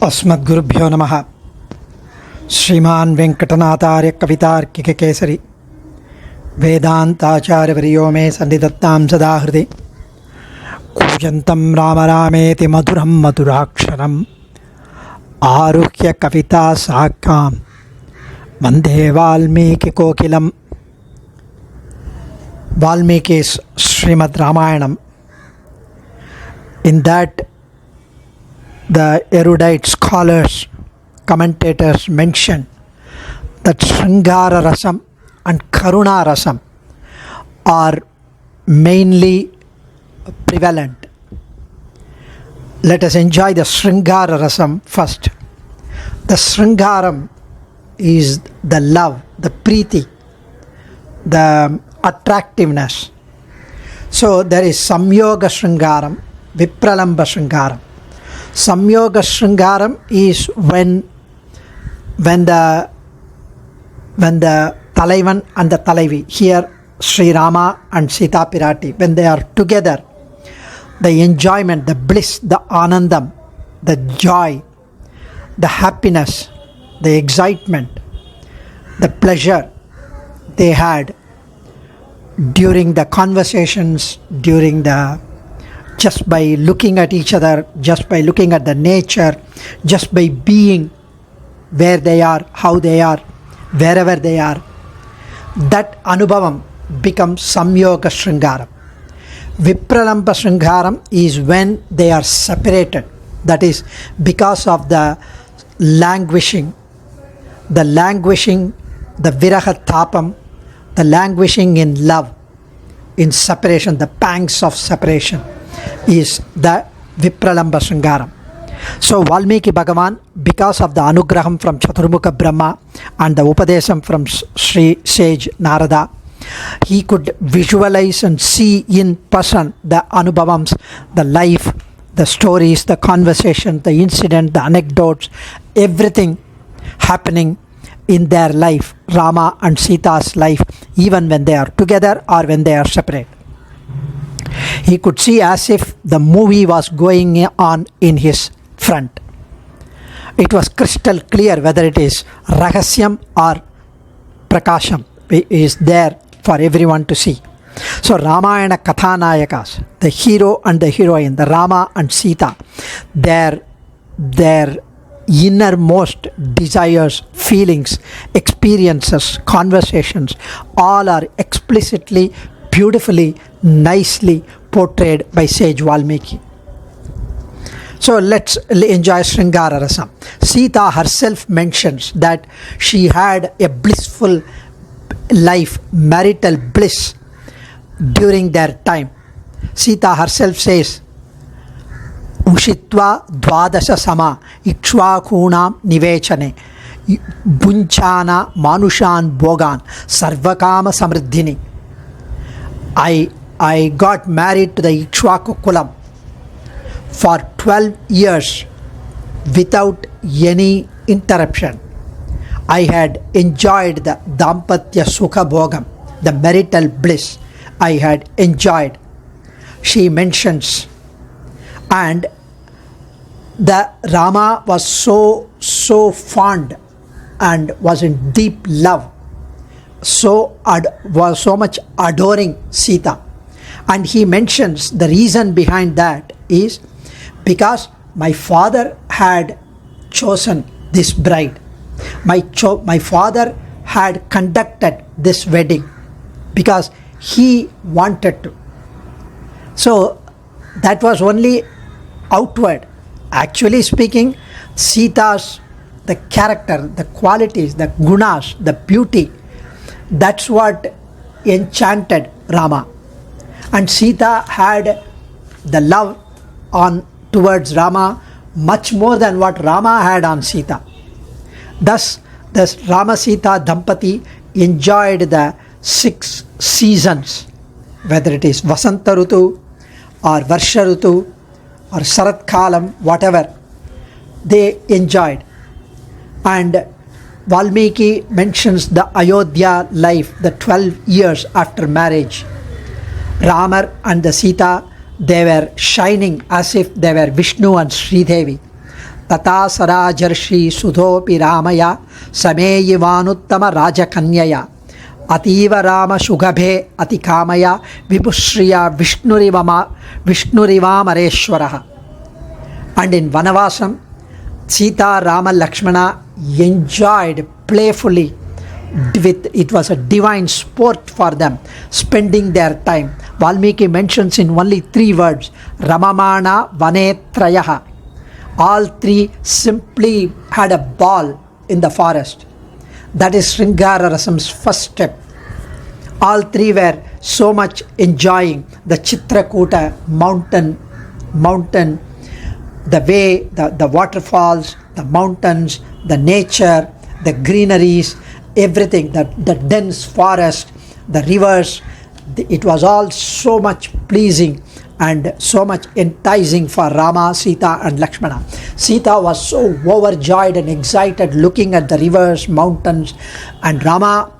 अस्मद्गुरुभ्यो नमः। श्रीमान् वेंकटनाथार्य कवितार्किक केसरी वेदांताचार्यवर्यो मे सन्निधत्तां सदा हृदि। कूजन्तं राम रामेति मधुरं मधुराक्षरम् आरुह्य कविता साकां वन्दे वाल्मीकिकोकिलम्. Valmiki's Srimad Ramayanam. In that, the erudite scholars, commentators mention that Sringara Rasam and Karuna Rasam are mainly prevalent. Let us enjoy the Sringara Rasam first. The Sringaram is the love, the preeti, the attractiveness. So there is Samyoga Sringaram, Vipralamba Sringaram. Samyoga Sringaram is when the Talaivan and the Talaivi, here Sri Rama and Sita Pirati, when they are together, the enjoyment, the bliss, the anandam, the joy, the happiness, the excitement, the pleasure they had during the conversations, just by looking at each other, just by looking at the nature, just by being where they are, how they are, wherever they are, that Anubhavam becomes Samyoga Sringaram. Vipralamba Sringaram is when they are separated. That is because of the languishing, the viraha tapam, the languishing in love, in separation, the pangs of separation is the Vipralamba Sringaram. So Valmiki Bhagavan, because of the anugraham from Chaturmukha Brahma and the Upadesam from Sri Sage Narada, he could visualize and see in person the Anubhavams, the life, the stories, the conversation, the incident, the anecdotes, everything happening in their life, Rama and Sita's life, even when they are together or when they are separate. He could see as if the movie was going on in his front. It was crystal clear whether it is Rahasyam or Prakasham. It is there for everyone to see. So Ramayana Kathanayakas, the hero and the heroine, the Rama and Sita, their innermost desires, feelings, experiences, conversations, all are explicitly, beautifully, nicely portrayed by Sage Valmiki. So let's enjoy Sringara Rasam. Sita herself mentions that she had a blissful life, marital bliss during their time. Sita herself says, Ushitva dvadasha sama ikshvakunam nivechane bunchana manushan bogan sarvakama samriddhini. I got married to the Ikshvaku Kulam for 12 years without any interruption. I had enjoyed the Dampatya Sukha Bhogam, the marital bliss I had enjoyed. She mentions, and the Rama was so fond and was in deep love, was so much adoring Sita. And he mentions the reason behind that is because my father had chosen this bride. My father had conducted this wedding because he wanted to. So that was only outward. Actually speaking, Sita's, the character, the qualities, the gunas, the beauty, that's what enchanted Rama. And Sita had the love towards Rama much more than what Rama had on Sita. Thus, the Rama Sita Dampati enjoyed the 6 seasons, whether it is Vasanta Rutu or Varsha Rutu or Sarat Kalam, whatever, they enjoyed. And Valmiki mentions the Ayodhya life, the 12 years after marriage. Rama and the Sita, they were shining as if they were Vishnu and Sri Devi. Tata Sarajarshi Sudhopi Ramaya Sameyivanuttama Rajakanyaya Ativa Rama Shugabhe Atikamaya Vibhushriya Vishnurivamareshwaraha. And in Vanavasam, Sita, Rama, Lakshmana enjoyed playfully with, it was a divine sport for them, spending their time. Valmiki mentions in only 3 words, Ramamana Vanetrayaha. All 3 simply had a ball in the forest. That is Sringara Rasam's first step. All 3 were so much enjoying the Chitrakuta mountain, the way, the waterfalls, the mountains, the nature, the greeneries, everything, the dense forest, the rivers. It was all so much pleasing and so much enticing for Rama, Sita and Lakshmana. Sita was so overjoyed and excited looking at the rivers, mountains, and Rama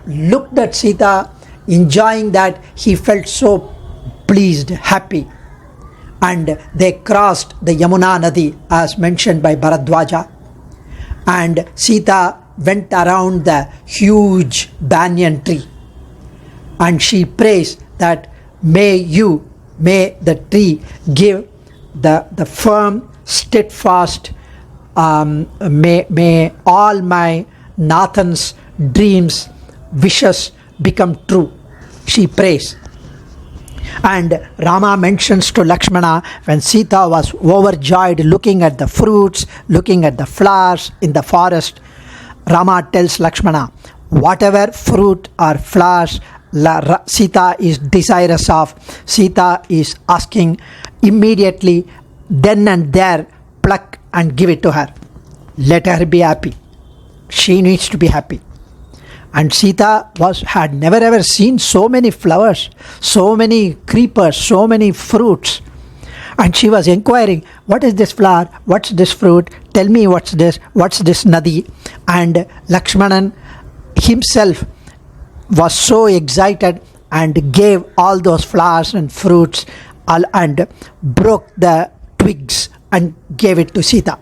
looked at Sita enjoying that. He felt so pleased, happy. And they crossed the Yamuna Nadi as mentioned by Bharadwaja, and Sita went around the huge banyan tree and she prays that may the tree give the firm, steadfast, may all my Nathan's dreams, wishes become true. She prays. And Rama mentions to Lakshmana, when Sita was overjoyed looking at the fruits, looking at the flowers in the forest, Rama tells Lakshmana, whatever fruit or flowers Sita is desirous of, Sita is asking immediately, then and there, pluck and give it to her. Let her be happy. She needs to be happy. And Sita had never ever seen so many flowers, so many creepers, so many fruits. And she was inquiring, what is this flower? What's this fruit? Tell me what's this nadi? And Lakshmanan himself was so excited and gave all those flowers and fruits and broke the twigs and gave it to Sita.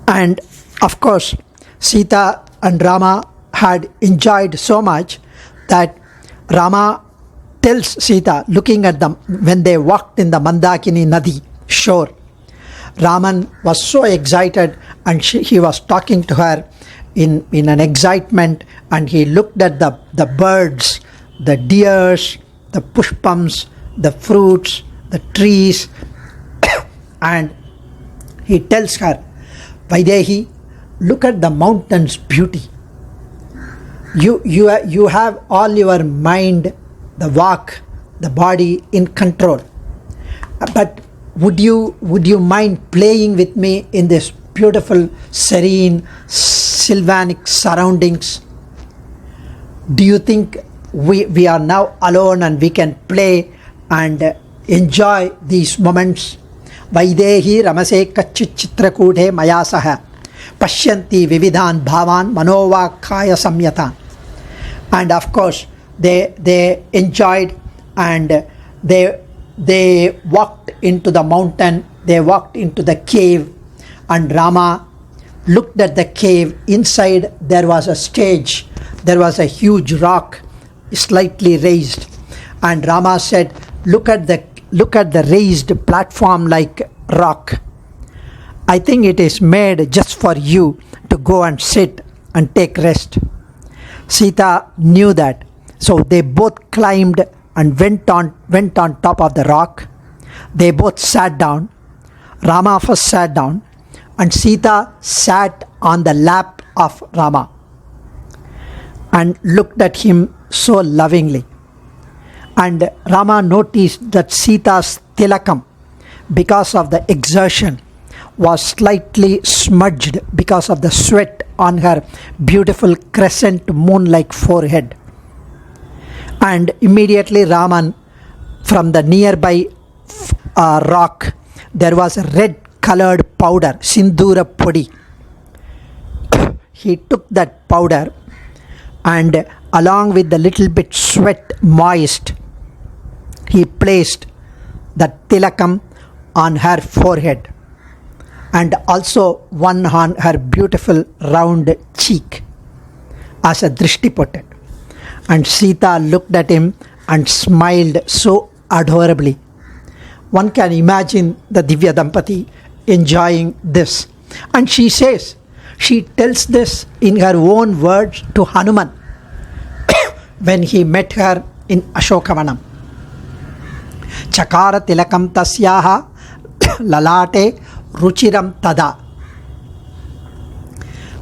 And of course, Sita and Rama had enjoyed so much that Rama tells Sita, looking at them when they walked in the Mandakini Nadi shore, Raman was so excited and he was talking to her in an excitement, and he looked at the birds, the deers, the pushpams, the fruits, the trees, and he tells her, Vaidehi, look at the mountain's beauty. You have all your mind, the walk, the body in control. But would you mind playing with me in this beautiful, serene, sylvanic surroundings? Do you think we are now alone and we can play and enjoy these moments? Vaidehi ramase kachit chitrakudhe mayasaha pashyanti vividhan bhavan manovakaya samyatan. And of course they enjoyed, and they walked into the mountain, they walked into the cave, and Rama looked at the cave. Inside there was a stage, there was a huge rock slightly raised, and Rama said, look at the raised platform like rock. I think it is made just for you to go and sit and take rest. Sita knew that, so they both climbed and went on top of the rock. They both sat down. Rama first sat down, and Sita sat on the lap of Rama and looked at him so lovingly. And Rama noticed that Sita's tilakam, because of the exertion, was slightly smudged because of the sweat on her beautiful crescent moon-like forehead. And immediately Raman, from the nearby rock, there was a red colored powder, sindura podi. He took that powder and along with the little bit sweat moist, he placed the tilakam on her forehead. and also one on her beautiful round cheek, as a drishti put it. And Sita looked at him and smiled so adorably. One can imagine the Divya Dampati enjoying this. And she says, she tells this in her own words to Hanuman when he met her in Ashokavanam. Chakara tilakam tasyaha lalate ruchiram tada.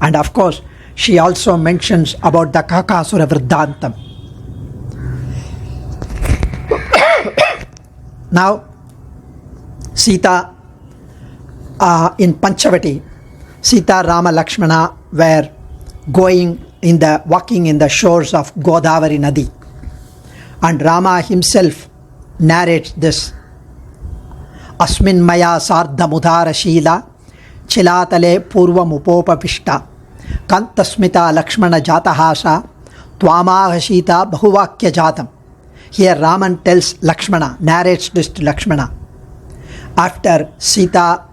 And of course, she also mentions about the Kakasura Vridhantam. Now, Sita in Panchavati, Sita, Rama, Lakshmana were walking in the shores of Godavari Nadi. And Rama himself narrates this. Asmin maya sardha mudhara shila chilatale purvam upopapishta kantasmita Lakshmana jatahasa twamahashita bahuvakya jatam. Here Raman tells Lakshmana, narrates this to Lakshmana. After Sita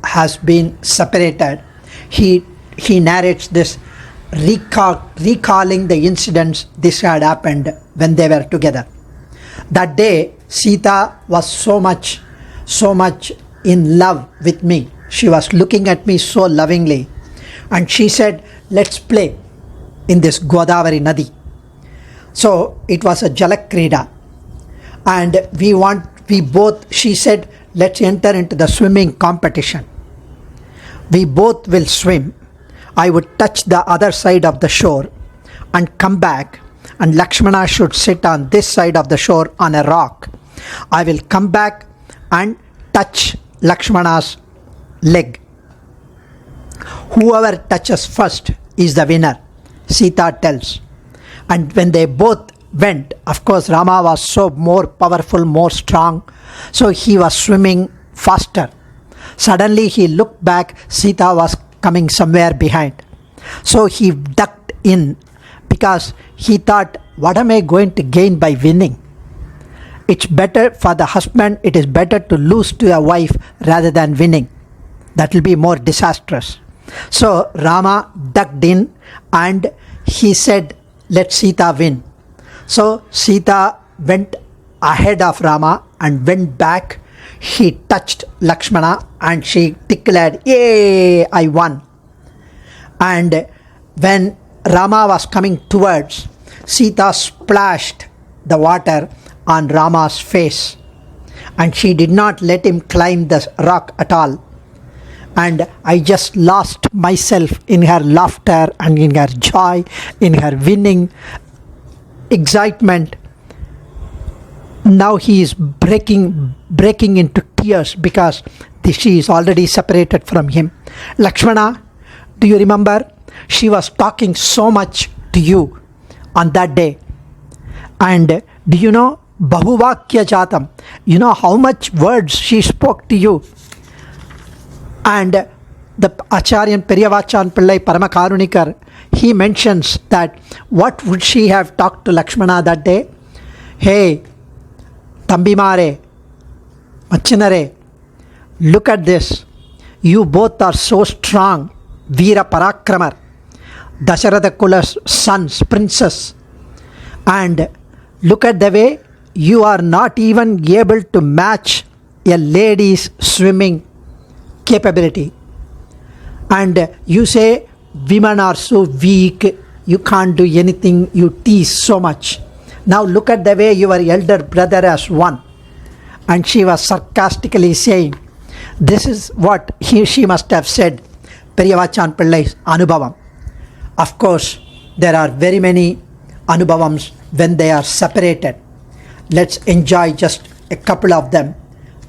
has been separated, he narrates this, recalling the incidents this had happened when they were together. That day Sita was so much in love with me. She was looking at me so lovingly, and she said, let's play in this Godavari Nadi. So it was a Jalakrida, and she said, let's enter into the swimming competition. We both will swim. I would touch the other side of the shore and come back, and Lakshmana should sit on this side of the shore on a rock. I will come back and touch Lakshmana's leg. Whoever touches first is the winner, Sita tells. And when they both went, of course Rama was so more powerful, more strong, so he was swimming faster. Suddenly he looked back, Sita was coming somewhere behind. So he ducked in because he thought, what am I going to gain by winning? It's better for the husband, it is better to lose to a wife rather than winning. That will be more disastrous. So Rama ducked in and he said, let Sita win. So Sita went ahead of Rama and went back. He touched Lakshmana and she declared, yay, I won. And when Rama was coming towards, Sita splashed the water on Rama's face, and she did not let him climb the rock at all. And I just lost myself in her laughter and in her joy, in her winning excitement. Now he is breaking into tears because she is already separated from him. Lakshmana, do you remember? She was talking so much to you on that day. And do you know, Bahuvakya Jatam, you know how much words she spoke to you. And the Acharyan Periyavachan Pillai Paramakarunikar, he mentions that what would she have talked to Lakshmana that day? Hey, Tambimare, Machinare, look at this. You both are so strong. Veera Parakramar, Dasharatha Kula's sons, princes. And look at the way you are not even able to match a lady's swimming capability. And you say women are so weak, you can't do anything, you tease so much. Now look at the way your elder brother has won. And she was sarcastically saying, this is what she must have said, Periyavachan Pillai's Anubhavam. Of course, there are very many Anubhavams when they are separated. Let's enjoy just a couple of them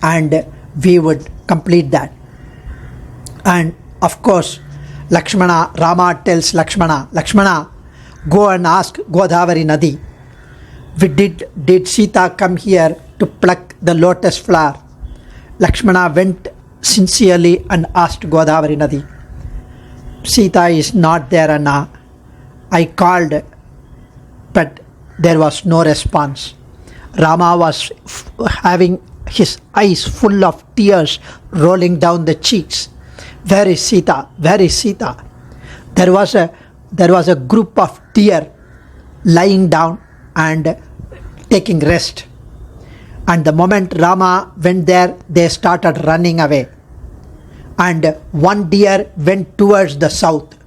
and we would complete that. And of course, Lakshmana, Rama tells Lakshmana, Lakshmana, go and ask Godavari Nadi. Did Sita come here to pluck the lotus flower? Lakshmana went sincerely and asked Godavari Nadi. Sita is not there, Anna. I called, but there was no response. Rama was having his eyes full of tears rolling down the cheeks Where is Sita? Where is Sita? There was a group of deer lying down and taking rest. And the moment Rama went there, they started running away. And one deer went towards the south.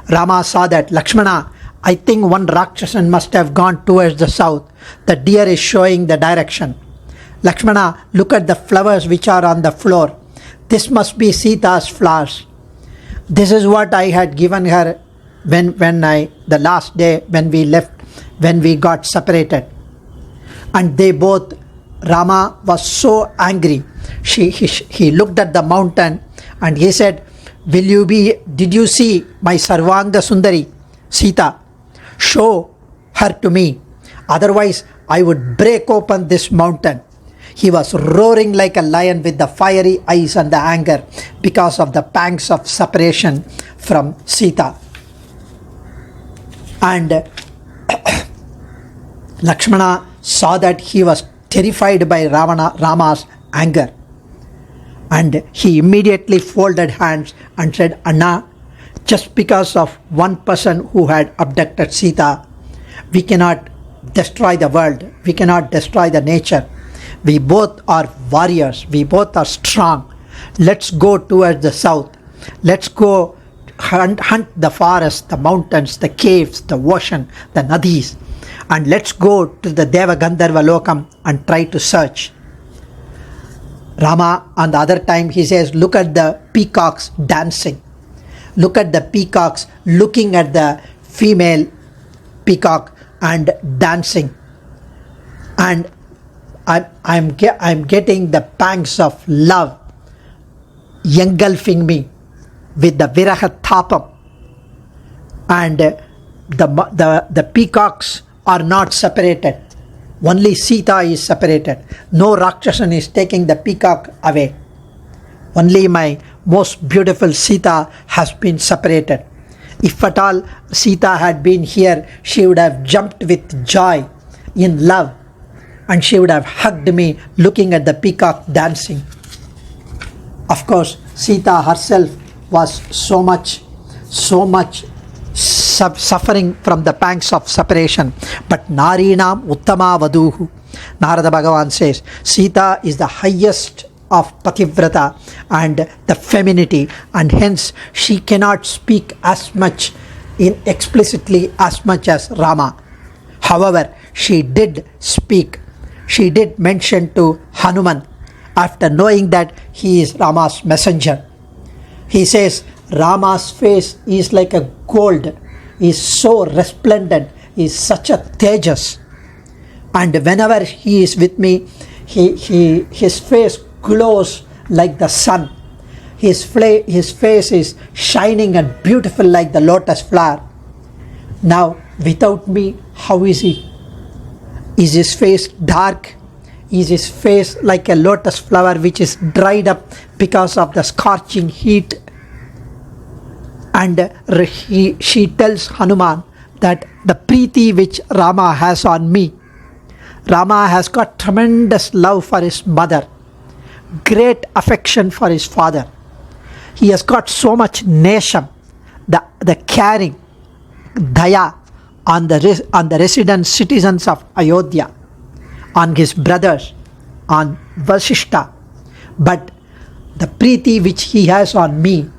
Rama saw that. Lakshmana, I think one Rakshasan must have gone towards the south. The deer is showing the direction. Lakshmana, look at the flowers which are on the floor. This must be Sita's flowers. This is what I had given her the last day when we left, when we got separated. And they both, Rama was so angry. He looked at the mountain and he said, did you see my Sarvanga Sundari, Sita? Show her to me. Otherwise, I would break open this mountain. He was roaring like a lion with the fiery eyes and the anger because of the pangs of separation from Sita. And Lakshmana saw that he was terrified by Rama's anger. And he immediately folded hands and said, Anna, just because of one person who had abducted Sita, we cannot destroy the world. We cannot destroy the nature. We both are warriors. We both are strong. Let's go towards the south. Let's go hunt the forest, the mountains, the caves, the ocean, the nadis. And let's go to the Deva Gandharva Lokam and try to search. Rama, on the other time, he says, look at the peacocks dancing. Look at the peacocks looking at the female peacock and dancing. And I'm getting the pangs of love engulfing me with the viraha tapam. And the peacocks are not separated. Only Sita is separated. No Rakshasan is taking the peacock away. Only my most beautiful Sita has been separated. If at all Sita had been here, she would have jumped with joy, in love, and she would have hugged me looking at the peacock dancing. Of course, Sita herself was so much suffering from the pangs of separation. But Narinam Uttama Vaduhu, Narada Bhagavan says, Sita is the highest of Pativrata and the femininity, and hence she cannot speak as much explicitly as much as Rama. However, she did speak. She did mention to Hanuman, after knowing that he is Rama's messenger. He says, Rama's face is like a gold, is so resplendent, is such a tejas. And whenever he is with me, his face glows like the sun. His face is shining and beautiful like the lotus flower. Now, without me, how is he? Is his face dark? Is his face like a lotus flower which is dried up because of the scorching heat? And she tells Hanuman that the preeti which Rama has on me, Rama has got tremendous love for his mother, great affection for his father. He has got so much nesham, the caring, daya on the resident citizens of Ayodhya, on his brothers, on Vasishta. But the preeti which he has on me,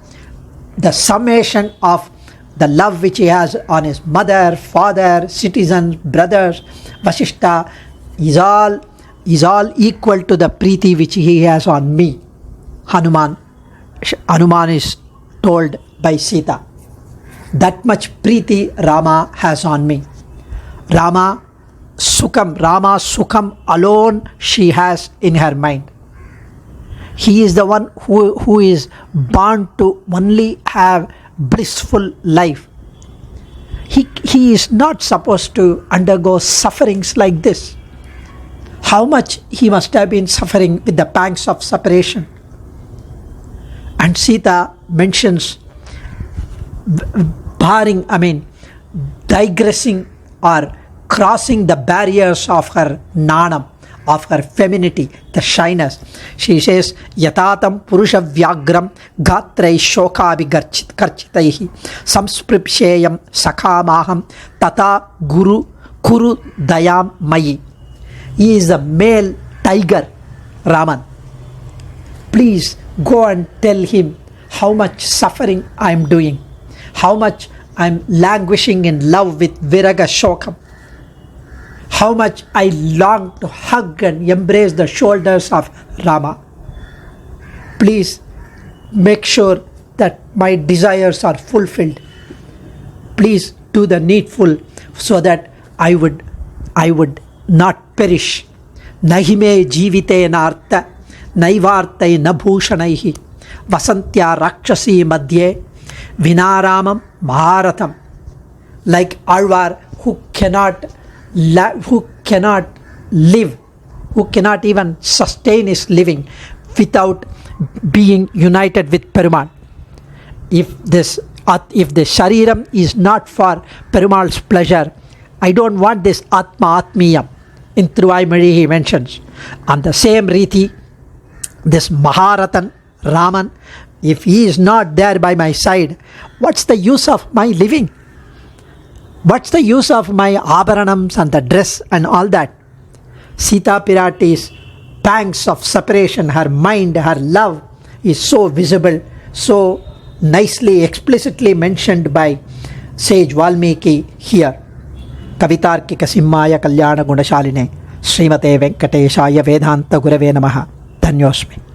the summation of the love which he has on his mother, father, citizens, brothers, Vasishta, is all equal to the preeti which he has on me. Hanuman is told by Sita. That much preeti Rama has on me. Rama Sukham alone she has in her mind. He is the one who is born to only have blissful life. He is not supposed to undergo sufferings like this. How much he must have been suffering with the pangs of separation. And Sita mentions digressing or crossing the barriers of her nanam, of her femininity, the shyness. She says, Yatatam Purusha Vyagram Gatrai Shokabi Karchitaihi Samspripshayam Sakamaham Tata Guru Kuru Dayam Mayi. He is the male tiger, Raman. Please go and tell him how much suffering I am doing, how much I am languishing in love with Viraga Shokam, how much I long to hug and embrace the shoulders of Rama. Please make sure that my desires are fulfilled. Please do the needful so that I would not perish. Nahime jivite nartha naivartai nabhushanaihi vasantya rakshasi madhye vinaramam maharatham. Like Alvar, who cannot live, who cannot even sustain his living without being united with Perumal. If the shariram is not for Perumal's pleasure, I don't want this Atma Atmiyam. In Thiruvaimazhi he mentions. On the same riti, this Maharathan, Raman, if he is not there by my side, what's the use of my living? What's the use of my abharanams and the dress and all that? Sita Pirati's pangs of separation, her mind, her love is so visible, so nicely, explicitly mentioned by sage Valmiki here. Kavitarkika Simmaya Kalyana Gunashaline Srimate Venkateshaya Vedanta Gurave Namaha. Dhanyosmi.